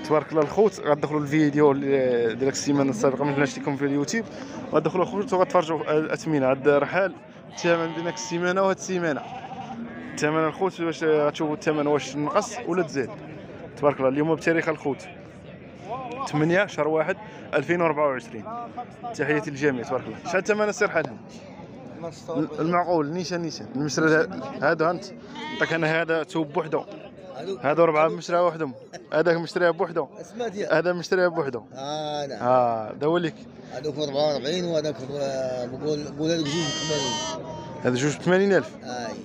تبارك الله الخوت. غتدخلوا الفيديو ديال السيمانه السابقه من نشرت لكم في اليوتيوب، غتدخلوا الخوت وغتفرجوا الاثمنه. هاد رحال الثمن بين السيمانه وهاد السيمانه. الثمن الخوت واش غتشوفوا الثمن واش نقص ولا تزاد. تبارك الله اليوم بتاريخ الخوت 8 شهر 1 2024. تحياتي للجميع. تبارك الله. شحال الثمن السير حالهم؟ المعقول نيشان المشرى هذا انت عطاك انا هذا توب بوحدو، هذا 4 مشرى وحدهم، هذاك مشتريها بوحدو، هذا مشتريها بوحدو. نعم هذا هو ليك. هذوك 44 وهذاك بقول هذوك جوج ب 80. هذا جوج ب 80,000.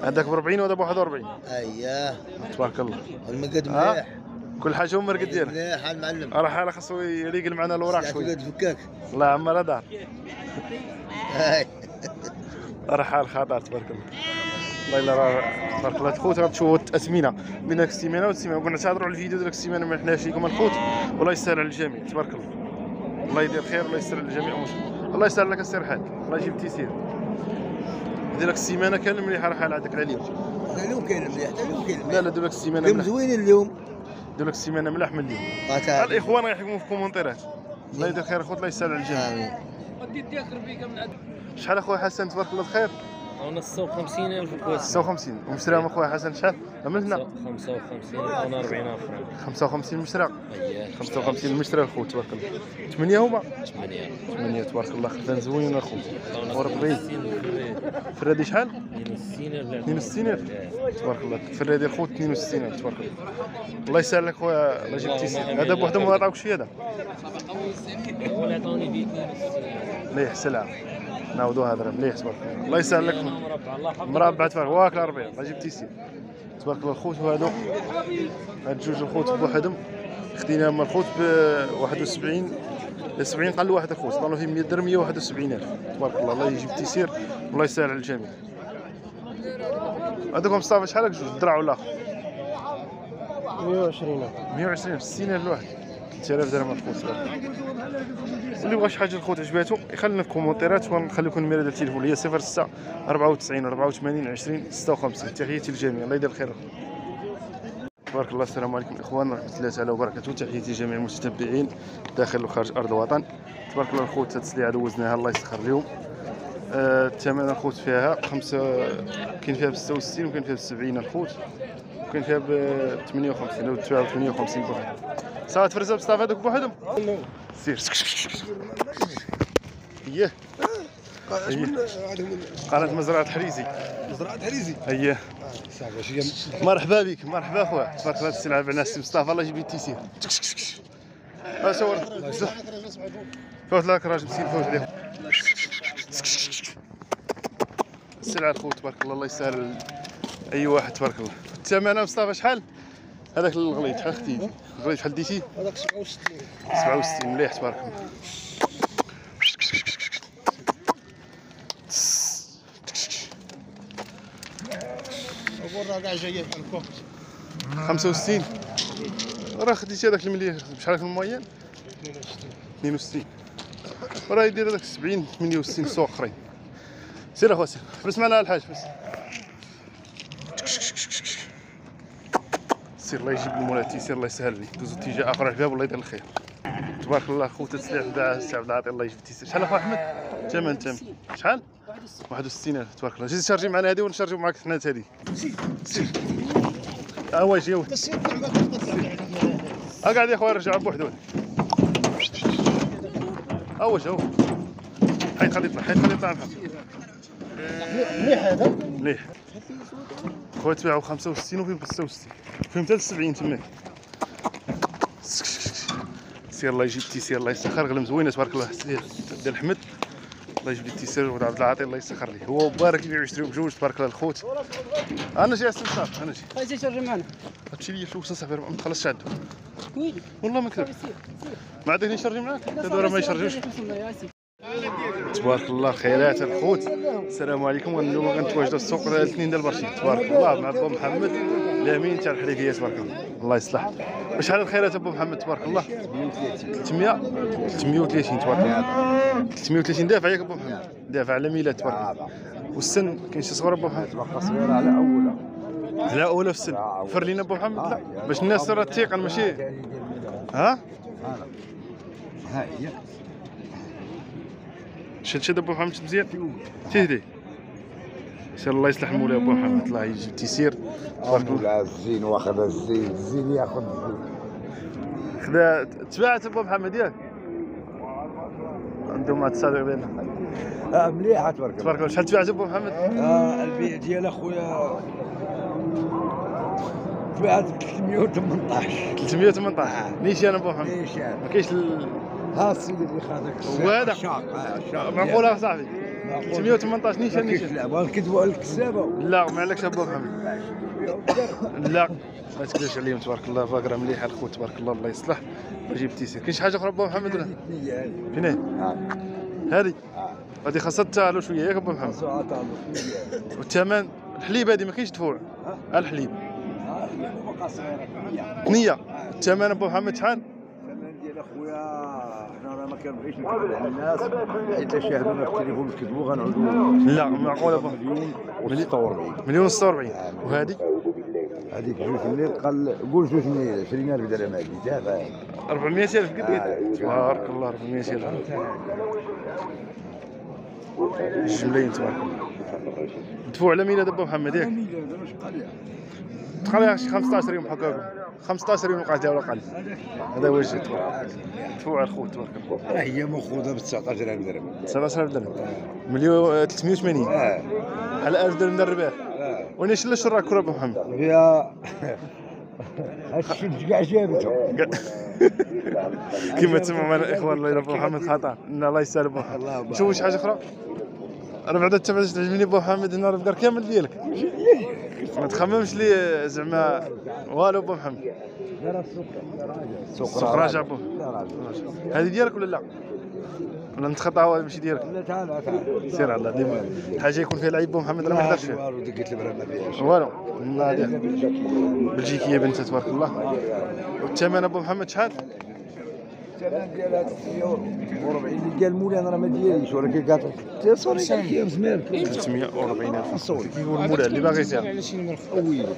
هذاك ب 40 وهذا ب 41. اييه تبارك الله. المقد مليح، كل حاجه هو المرقد ديالها مليح المعلم. راه حاله خاصو يريقل معنا الاوراق شويه. الفكاك الله عمر دار. راه حال خطر. تبارك الله. والله الا راه تبارك الله الخوت. غتشوفوا التثمينه بين داك السيمانه والسيمانه. كنا نتهضروا على الفيديو ديال السيمانه ما حناش لكم الخوت. والله يسهل على الجميع. تبارك الله. الله يدير خير. الله يسهل على الجميع. الله يسهل لك السير حالك. الله يجيب التيسير. ديالك السيمانه كان مليح راه حال عندك العليا. اليوم كاين مليح، اليوم كاين مليح. لا دولك السيمانه مليح. زوينين اليوم. دولك السيمانه مليح من اليوم. الاخوان غيحكموا في الكومونتيرات. الله يدير خير اخويا. الله يسهل على الجميع. شحال اخويا حسن تبارك الله بخير؟ انا 56,000 كويس. 56 ومشراهم اخويا حسن شحال؟ من هنا 55 وانا 40 فرنك. 55 مشرا. اييه 55 مشرا الخوت. تبارك الله. 8 هما 8 تبارك الله. خدام زوين الخوت. وربي فرادي شحال؟ 62,000. تبارك الله. فرادي الخوت 62,000. تبارك الله. الله يسهل لك خويا. الله يجيب التيسير. هذا بوحدهم ما عطاوكش شي. هذا هو اللي عطوني فيه 62. مليح سلعه. نعاودوا هضره مليح. تبارك الله. الله يسهل لك. مربع تبارك واكل 40. الله يجيب التيسير. تبارك الله الخوت. وهذوك هاد جوج الخوت بوحدهم خديناهم الخوت ب 71 70 قال واحد الخوت ضلوا فيه 100 درهم 171,000. تبارك الله. الله يجيب التيسير والله يسهل على الجميع. هذوك مصطفى شحال جوج الدرع ولا 120 60,000 الواحد. 3000 درهم الخوت. اللي بغى شي حاجه الخوت عجباتو يخلينا في الكومونتيرات ونخلي لكم النمره ديال التليفون هي 06 94 84 20 56. تحياتي للجميع. الله يدير الخير. تبارك الله. السلام عليكم الاخوان ورحمه الله تعالى وبركاته. تحياتي لجميع المتتبعين داخل وخارج ارض الوطن. تبارك الله الخوت. هاد السلعه دوزناها الله يسخر اليوم. الثمن الخوت فيها كاين فيها ب 66 وكاين فيها ب 70 الخوت وكاين فيها ب 58 او 58 بوحدهم. صافي تفرزها مصطفى هذوك بوحدهم. سير اييه قناه مزرعه حريزي. اييه مرحبا بك. مرحبا اخويا. تبارك الله. السلعه بعنا السي مصطفى. الله يجيب التيسير. صور فوت لك راجل مسكين. فوت عليه السلعه الخوت. تبارك الله. الله يسهل اي واحد. تبارك الله. الثمن مصطفى شحال؟ هذاك الغليظ شحال خديتي؟ الغليظ شحال ديتي؟ هذاك 67. 67 مليح. تبارك الله. الراه كاع جايه بحال هكا 65 راه خديتي هذاك المليح. بشحال في الموين؟ 62 راه يدير هذاك 70 68 سوق اخرين. سير اخويا سير. حبس معنا الحاج بس. سير. الله يجيب المولى التيسير. الله يسهل لي. دوزو اتجاه اخر الباب. الله يدير الخير. تبارك الله خوت. السلع تاع السي عبد العاطي. الله يجيب التيسير. شحال اخويا احمد؟ ثمن شحال؟ 61,000. تبارك الله. جي تشارجي معنا هذه ونشارجيو معاك حنا هذه. سير واجي هو قاعد يا اخويا. رجع بوحدو. واش هو حيت خلي يطلع. محمد مليح هذا. مليح خويا. تباعو 65 وفيهم 66 فيهم حتى 70 تماك. سير. الله يجيب التيسير. الله يسخر. غلم زوينه تبارك الله. ديال احمد. الله يجيب لي التيسير وعبد العاطي. الله يسخر ليه. هو مبارك يبيعوا يشريو بجوج. تبارك الله الخوت. انا جاي السمسار. انا جاي. خليتي تشرجي معنا. هادشي اللي فلوس صافي ما تخلصش عندو. والله ما كذب. ما عندك نشرجي معاك. هادو ما يشرجوش. تبارك الله. خيرات الخوت. السلام عليكم. اليوم غنتواجدوا السوق الاثنين ديال البرشيد. تبارك الله مع بو محمد الامين تاع الحليفيه. تبارك الله. الله يصلح. شحال الخيرات ابو محمد؟ تبارك الله. 330 تبارك الله. 330 دافع ياك ابو محمد. دافع على ميلاد. تبارك الله. والسن كاين شي صغير ابو محمد؟ صغيره على اوله. على اوله في السن. فر لينا ابو محمد. لا باش الناس راه تيقن ماشي. ها ها هي شد ابو محمد مزيان تهدي سير الله يصلح مولاي ابو محمد الله يجيب التيسير تبارك الله. لا الزين واخذ الزين ياخذ خذا تبعت ابو محمد ياك عندهم مع التصادق بينهم مليحه تبارك الله. تبارك الله. شحال تبعت ابو محمد؟ البيع ديال اخويا تبعت 318. 318 نيشان ابو محمد نيشان ما كاينش ها السيد اللي خاذك هو هذا الشاق معقوله صاحبي 318 نيشان لا بغا الكذبه ولا الكذابه لا ما عليكش ابو محمد لا ما تكذبش عليهم تبارك الله فاقره مليحه الخوت تبارك الله الله يصلح ويجيب التيسير. كاين شي حاجه اخرى ابو محمد ولا فين هي؟ هذه هذه خاصها تعالوا شويه ياك ابو محمد. والثمن الحليب هذه ما كاينش دفوع الحليب ثنيه. الثمن ابو محمد شحال؟ الثمن ديال اخويا حنا راه ما كنبغيش نكذب على الناس حيت شاهدونا في التليفون كذبوا غنعودوا. لا معقول ابو مليون و46 مليون 46. وهذه هذيك جوج الليل قال قول 20,000 درهم هذه دابا 400,000 قد تبارك الله 400,000 جملين تبارك الله. دفوع على ميلاد ابو محمد ياك تقريبا شي 15 يوم هكاكم 15 يوم وقعت ولا قل. هذا هو الجد دفوع على الخوت تبارك الله. راه هي ماخوذه ب 19,000 درهم 19,000 درهم مليون 380 على 1000 درهم الربح. وين شلا شراك كره ابو محمد؟ فيها هادشي كاع جابته كما تسمعوا الاخوان الله ابو محمد خطا ان الله يسهل ابو محمد. شوفوا شي حاجه اخرى انا بعدا تبعت تعجبني ابو محمد هنا الافكار كامل ديالك ما تخممش لي زعما والو ابو محمد. السوق راجع ابو هذه ديالك ولا لا؟ ولا نتخطاها ماشي ديالك؟ لا تعال تعال سير على ديما حاجه يكون فيها العيب ابو محمد انا ما نقدرش فيها والو دقيت البرا ما فيهاش والو. بلجيكيه بنت تبارك الله. والثمن ابو محمد شحال؟ الثمن ديالها 340 اللي قال مولاي انا راه ما دياليش ولكن كاع تصوري زمان 340,000 نصور كيقول مولاي اللي باغي يسير.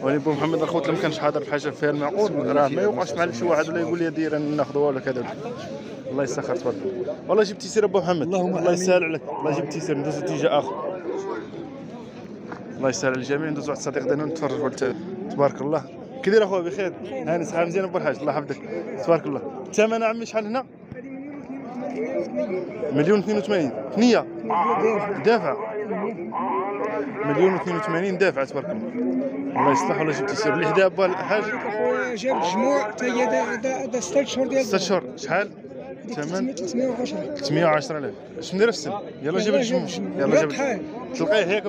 ولكن ابو محمد الخوت لما كانش حاضر بحاجه فيها المعقول راه ما يوقعش مع شي واحد ولا يقول لي دير ناخذوها ولا كذا. الله يسخر تبارك الله. والله جبت تيسير ابو محمد الله يسهل عليك. الله جبت تيسير ندوزو اتجاه اخر الله يسهل على الجميع. ندوزو واحد الصديق ديالنا نتفرجوا تبارك الله. كي داير اخويا بخير هاني صحه مزيان ابو الحاج الله يحفظك تبارك الله. الثمن عمي شحال هنا؟ مليون 82 ثنيه دافع مليون 82 دافع تبارك الله. الله يصلح. ولا جبت تيسير اللي حدا ابو الحاج خويا جاب مجموع حتى هي دا 6 شهور ديال 6 شهور شحال؟ ثمن 310 310,000. اش ندير في السن؟ يلا جيب الجمع يلا جيب تلقيه هيك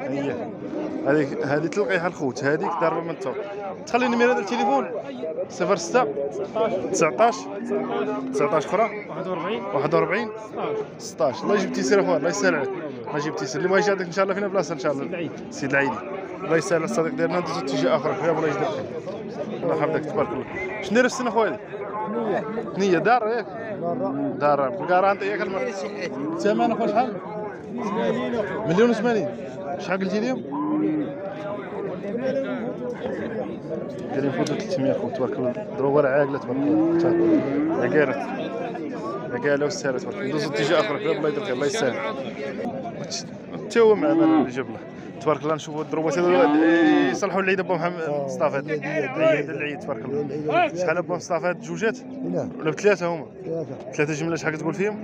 هي هذه تلقيها الخوت هذيك ضربه من الطوق. تخلي النميره ديال التليفون 06 19 19 اخرى 41 16. الله يجيب تيسير اخويا الله يسهل عليك. الله يجيب تيسير اللي بغى يجي عندك ان شاء الله فينا بلاصه ان شاء الله سيد العيدي. الله يسهل على الصديق ديالنا ندوزو اتجاه اخر يا الله يجزاك الله يحفظك تبارك الله. اش ندير في السن اخويا؟ نية دار ياك دار بالكارانت ياك المرة. الثمن اخويا شحال؟ مليون و80. شحال قلتي لهم؟ دايرين فوق 300 خويا تبارك الله. ضربوا راه عاقله تبارك الله عقالت عقاله والسهله تبارك الله. ندوزو اتجاه اخر الله يدير خير الله يسهل. حتى هو مع اللي جاب له تبارك الله. نشوفوا الضربات يصلحوا العيد ابو محمد مصطفى العيد تبارك الله. شحال ابو مصطفى جوجات ولا بثلاثه هما؟ ثلاثه جمله شحال كتقول فيهم؟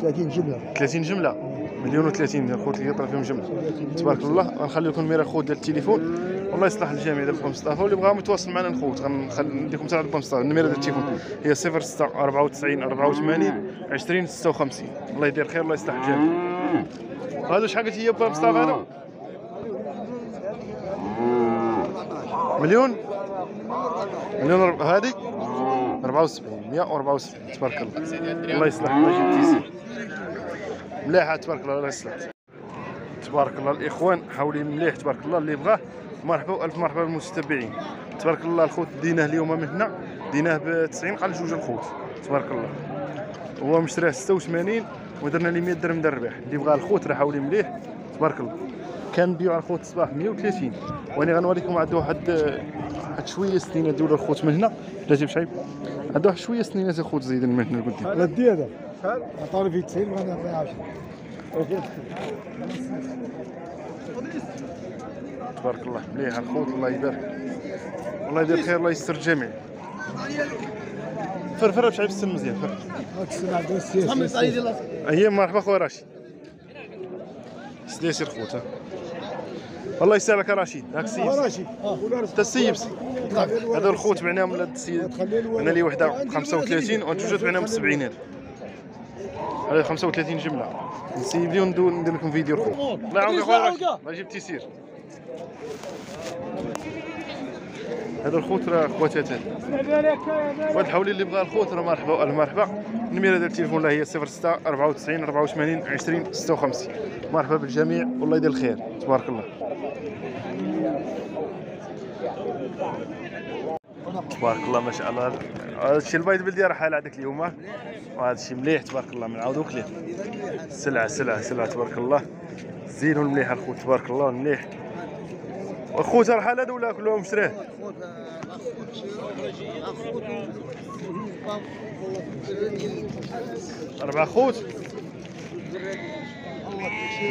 30 جمله 30 جمله مليون و30 الخوت اللي كيطلع فيهم جمله تبارك الله. غنخلي لكم الميرا الخوت ديال التليفون والله يصلح الجميع ديال ابو مصطفى. واللي بغاهم يتواصل معنا الخوت غنديكم حتى ابو مصطفى. الميرا ديال التليفون هي 06 94 84 20 56. الله يدير خير الله يصلح الجميع. هادو شحال قلتي يا ابو مصطفى هادو؟ مليون هذه 74 174 تبارك الله. الله يصلح الله يجيب تيسير مليحه تبارك الله الله يصلح تبارك الله. الاخوان حاولين مليح تبارك الله. اللي بغاه مرحبا والف مرحبا بالمتتبعين تبارك الله. الخوت ديناه اليوم من هنا ديناه ب 90 قال جوج الخوت تبارك الله. هو مشريه 86 ودرنا ليه 100 درهم ديال الربح. اللي بغى الخوت راه حاولين مليح تبارك الله. كان نبيعو على الخوت الصباح 130 وانا غنوريكم عندو واحد واحد شويه سنينات دول الخوت من هنا لا جيب شعيب هذا واحد شويه سنينات الخوت زايدين من هنا القدام. لا دي هذا شحال عطاني فيه 90 بغا نعطيه 10. تبارك الله مليح الخوت الله يبارك والله يدير خير الله يستر الجميع. فرفر بشعيب السن مزيان فرفر. هاك السنة عندنا السياسة. اييه مرحبا خويا رشيد. سليسي الخوت الله يسهلك رشيد هاك السيب رشيد انت السيب هذا الخوت بعناهم ولاد السيد انا لي وحده 35 وجوج بعناهم 70,000 هذا 35 جمله نسيب لي وندير لكم فيديو الخوت الله يعاونك خويا رشيد الله يجيب تيسير. هذا الخوت راه خواتات وهاد الحولي اللي بغى الخوت راه مرحبا المرحبا. النميره ديال التليفون هي 06 94 84 20 56. مرحبا بالجميع والله يدير الخير تبارك الله. تبارك الله ما شاء الله هذا الشيء البيض بلدي راه حال هذاك اليوم وهذا الشيء مليح تبارك الله نعاودوك ليه سلعه تبارك الله زين ومليح الخوت تبارك الله مليح. الخوت راه حال هذا ولا كلهم شراه؟ أربعة خوت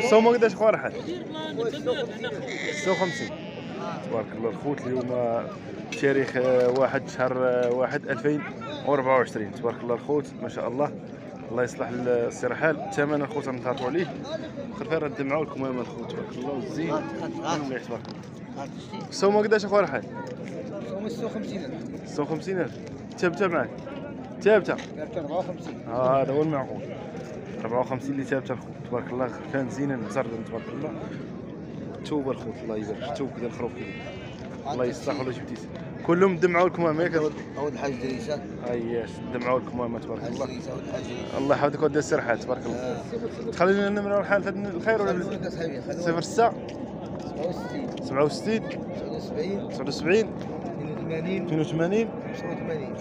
سوما قداش خويا رحال؟ 56 تبارك الله الخوت اليوم تاريخ 1 شهر 1 2024 تبارك الله الخوت ما شاء الله الله يصلح السي رحال. الثمن الخوت نهضروا عليه خير ندمعوا لكم هما الخوت تبارك الله والزين مليح تبارك الله. سوما قداش خويا رحال؟ 56,000 ثابته معاك ثابته 54. هذا هو المعقول 54 اللي ثابته الخوت تبارك الله كان زينه مزردن تبارك الله. توبه الخوت الله يبارك توب ديال الخروف الله يصلح ولا جبتي كلهم دمعوا لكم اماك عود الحاج دريسه اياش دمعوا لكم اما تبارك الله الله يحفظك ودي السرحات تبارك الله. تخلي لنا النمره الحال في الخير ولا بلا 06 67 79 82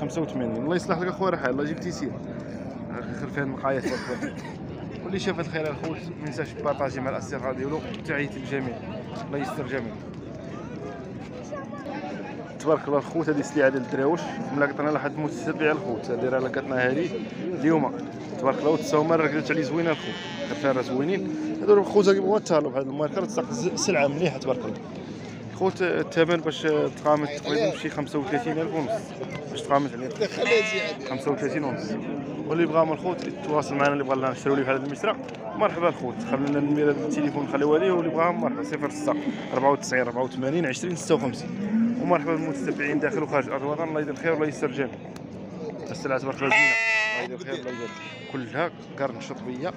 85 الله يصلح لك اخويا رحال الله يجيب تيسير خير فيها المقايات تبارك الله. واللي شاف الخير الخوت ما ينساش بارطاجي مع الاصدقاء ديالو تحياتي للجميع الله يستر الجميع تبارك الله الخوت. هذه سليعه ديال الدراوش ملاقطنا لحد متتبع الخوت هذه راه لقطناها هذه اليوم تبارك الله وتساوما ركلت عليه زوينه الخوت خير زوينين هذو الخوت كيبغوا يتهلاو بهذا الماركه تساق سلعه مليحه تبارك الله. الخوت الثمن باش تقامت تقريبا بشي 35,000 ونص باش تقامت عليه 35 ونص. واللي بغى من الخوت يتواصل معنا اللي بغى لنا نشريو ليه في هذا المشرى مرحبا الخوت خلينا لنا النميره ديال التليفون نخليوها ليه واللي بغاهم مرحبا 06 94 84 20 56. ومرحبا بالمتتبعين داخل وخارج ارض الوطن الله يدير الخير والله يستر الجميع. السلعه تبارك الله زينه الله يدير الخير الله يبارك كلها قرن شطبيه.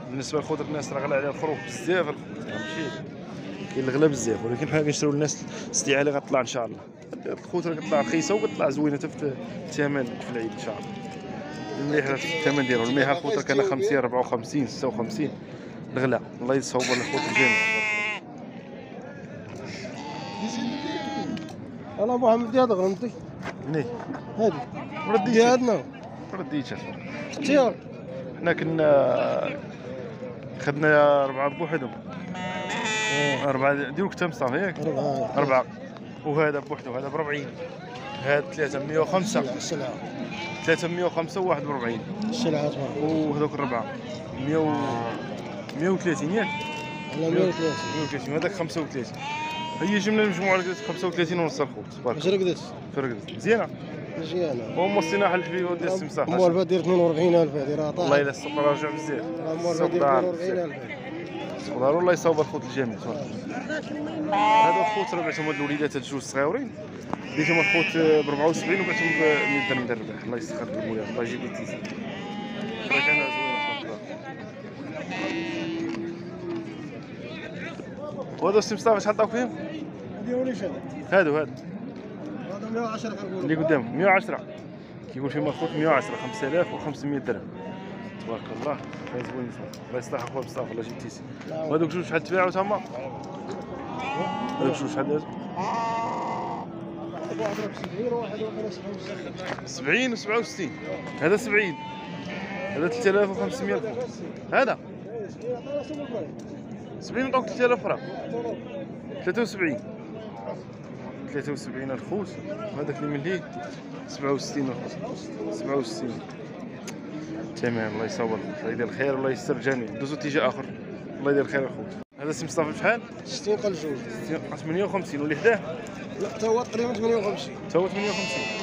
بالنسبه للخوت الناس راه غالي عليها الخروف بزاف الخوت ماشي كاين الغلا بزاف ولكن حنا كنشريو للناس السلعه اللي غتطلع ان شاء الله. الخوت راه كتطلع رخيصه وكتطلع زوينه حتى في الثمن في العيد ان شاء الله. مليح الثمن ديالو الميها الخوت كان 50 54 56 الغلا الله يصوب الخوت الجميع. انا محمد هذا غرمتي منين هذه رديتي هادنا رديتها اختيار حنا كنا خدنا 4 بوحدهم 4 ديالك تم صافي ياك 4 وهذا بوحده وهذا ب 40 هاد 305 السلعه 305 و 41 السلعه وهذوك الربعه 130 ياك على 130 وهذاك 35 هي جمله المجموعه اللي 35 ونص الخوت تبارك واش رقدت فرقدت مزيانه مزيانه هما الصناعه الحبيبه وديال السمساح مو الفا دير 42,000 هذه راه طاح والله الا السوق راجع بزاف مو الفا دير 42,000 والله والله يصاوب الخوت الجميع هذا الخوت راه بعتهم هاد الوليدات هاد الجوج صغيورين ديتهم الخوت ب 74 وبعتهم ب 100 درهم الربح الله يسخر المولى الله يجيب التيسير راه كان زوين وهذا السمسار شحال عطاوك فيهم؟ هادو هذا 110 كنقولوا اللي قدامهم 110 كيقول فيهم الخوت 110 5500 درهم تبارك الله زوين الله يصلح اخويا مصطفى الله يجيب التيسير. وهذوك جوج شحال تباعوا تما؟ هذوك جوج شحال دازوا؟ واحد 70 وواحد 70 و 67 هذا 70 هذا 3500 الخوت هذا 70 نعطوك 3000 فرنك 73 73 الخوت، وهذاك اللي من ليه 67 الخوت. 67 تمام. الله يصور، الله يدير الخير والله يستر الجميع. دوزو اتجاه اخر. الله يدير الخير اخويا. هذا سي مصطفى بشحال؟ 60 قل جوج. 58 واللي حداه؟ لا حتى هو تقريبا 58. تا هو 58.